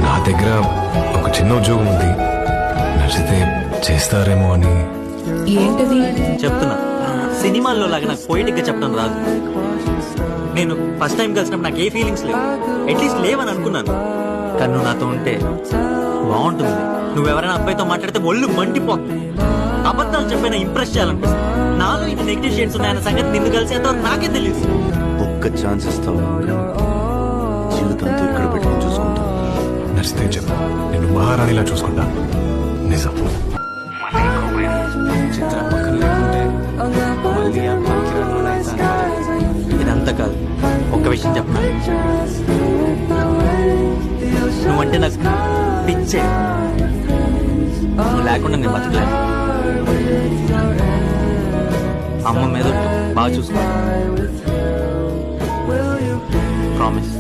నా దగ్గర ఒక చిన్న ఉద్యోగం ఉంది, నచ్చితే చేస్తారేమో అని. ఏంటది? చెప్తున్నా, సినిమాల్లో లాగా నాకు పోయిటిక్ గా చెప్పడం రాదు. నేను ఫస్ట్ టైం కలిసినప్పుడు నాకు ఏ ఫీలింగ్స్ లేవు, అట్లీస్ట్ లేవని అనుకున్నాను. కానీ నువ్వు నాతో ఉంటే బాగుంటుంది. నువ్వెవరైనా అబ్బాయితో మాట్లాడితే ఒళ్ళు మండిపోతుంది. అబద్ధాలు చెప్పైనా ఇంప్రెస్ చేయాలనిపిస్తుంది. నాలో ఇది నెగిటివ్ షేడ్స్ ఉన్నాయన్న సంగతి నిన్ను కలిసేంతవరకు నాకే తెలియదు. ఒక్క ఛాన్స్ ఇస్తావు, జీవితంతో ఇక్కడ పెట్టుకుని చూసుకుంటా. నచ్చితే చెప్పు, నేను మహారాణిలా చూసుకుంటా. నిజం. చిత్ర పక్కన లేకుంటే మళ్ళీ ఆ పనికిరాని వాడు అవుతాను. ఇదంతా కాదు, ఒక్క విషయం చెప్పనా, నువ్వంటే నాకు పిచ్చే. నువ్వు లేకుండా నేను బతకలేదు. అమ్మ మీద ఒట్టు, బాగా చూసుకో. ప్రామిస్.